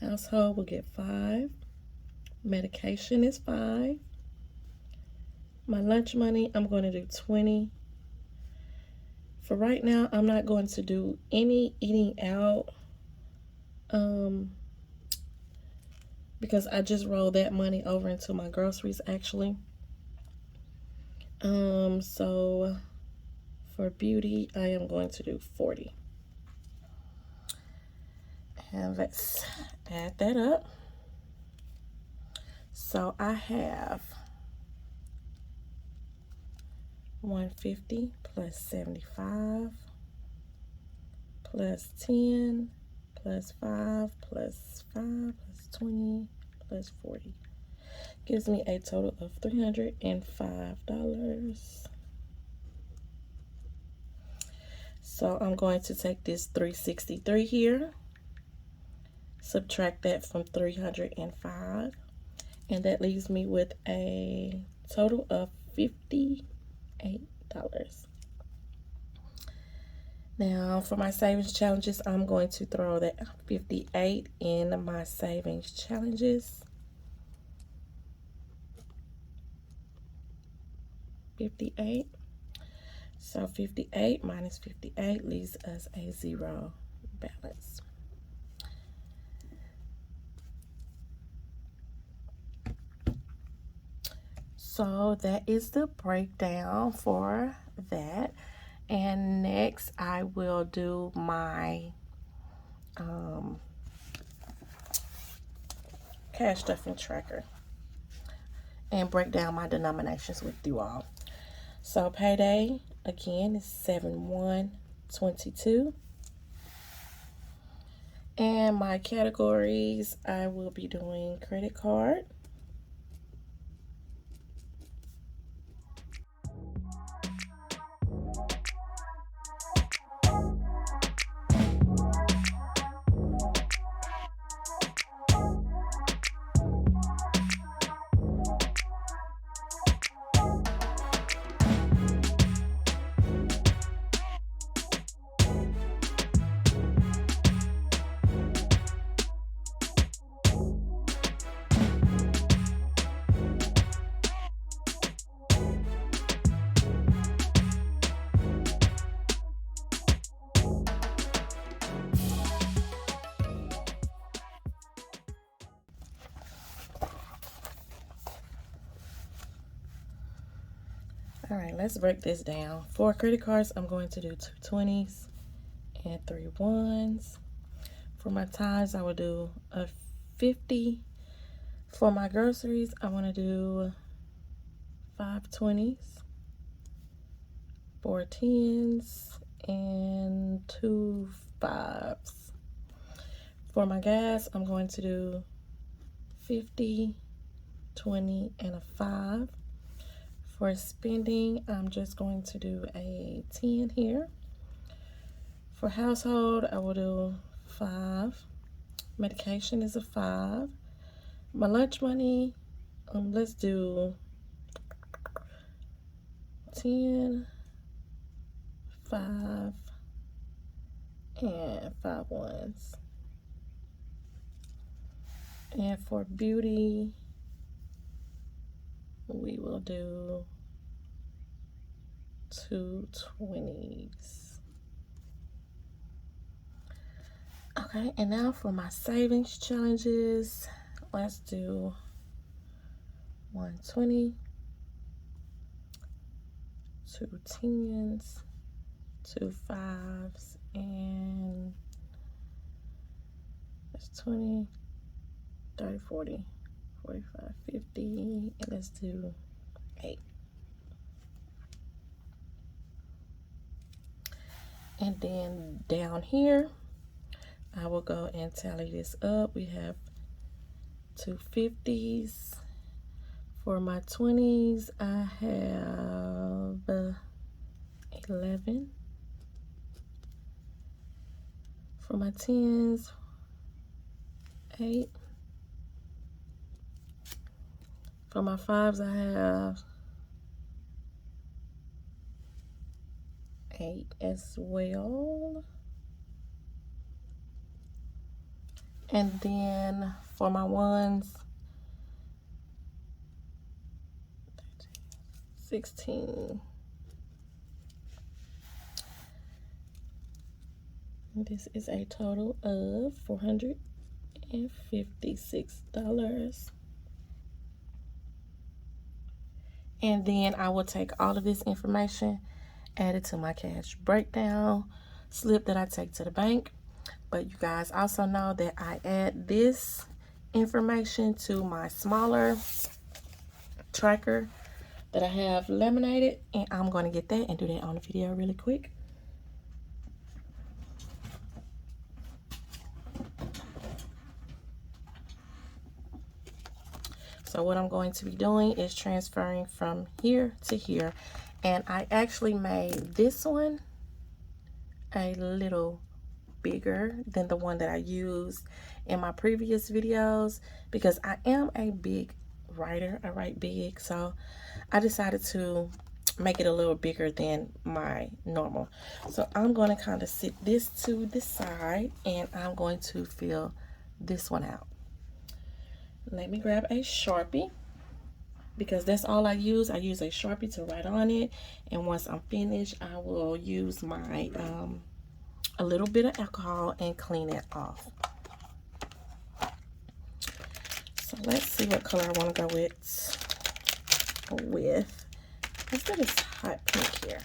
Household will get 5. Medication is 5. My lunch money, I'm going to do 20. For right now, I'm not going to do any eating out because I just rolled that money over into my groceries actually. So for beauty, I am going to do 40. And let's add that up. So I have 150 plus 75 plus 10 plus 5 plus 5 plus 20 plus 40. Gives me a total of $305. So I'm going to take this 363 here, subtract that from 305, and that leaves me with a total of $58. Now for my savings challenges, I'm going to throw that 58 in my savings challenges. 58. So 58 minus 58 leaves us a 0 balance. So that is the breakdown for that. And next I will do my cash stuffing tracker and break down my denominations with you all. So payday again is 7/1/22. And my categories, I will be doing credit card, All right, let's break this down. For credit cards, I'm going to do 2 20s and 3 1s. For my ties, I will do a 50. For my groceries, I want to do 5 20s, 4 10s, and 2 5s. For my gas, I'm going to do 50, 20, and a 5. For spending, I'm just going to do a 10 here. For household, I will do 5. Medication is a 5. My lunch money, let's do 10, 5, and 5 1s. And for beauty, we will do 2 20s. Okay, and now for my savings challenges, let's do 120, 2 10s, 2 5s, and that's 20, 30, 40, 45, 50, and let's do 8. And then down here, I will go and tally this up. We have 2 50s. For my 20s, I have 11. For my 10s, 8. For my 5s, I have 8 as well. And then for my ones, 16. This is a total of $456. And then I will take all of this information, add it to my cash breakdown slip that I take to the bank. But you guys also know that I add this information to my smaller tracker that I have laminated, and I'm going to get that and do that on the video really quick. So what I'm going to be doing is transferring from here to here, and I actually made this one a little bigger than the one that I used in my previous videos because I am a big writer. I write big, so I decided to make it a little bigger than my normal. So I'm going to kind of sit this to the side, and I'm going to fill this one out. Let me grab a Sharpie because that's all I use. I use a Sharpie to write on it, and once I'm finished, I will use my a little bit of alcohol and clean it off. So let's see what color I want to go with. Let's do this hot pink here.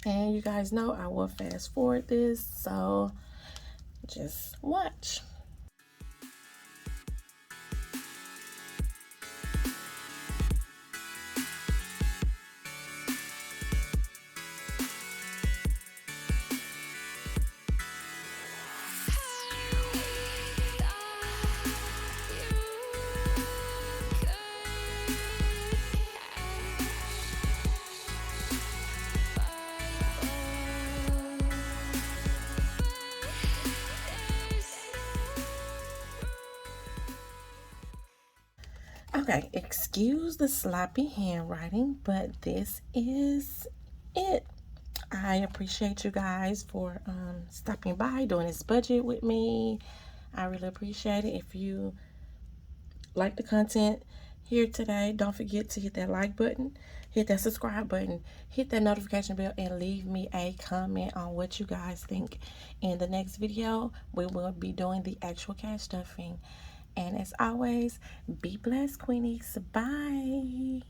And you guys know I will fast forward this, so just watch. Okay, excuse the sloppy handwriting, but this is it. I appreciate you guys for stopping by, doing this budget with me. I really appreciate it. If you like the content here today, don't forget to hit that like button, hit that subscribe button, hit that notification bell, and leave me a comment on what you guys think. In the next video, we will be doing the actual cash stuffing. And as always, be blessed, Queenies. Bye.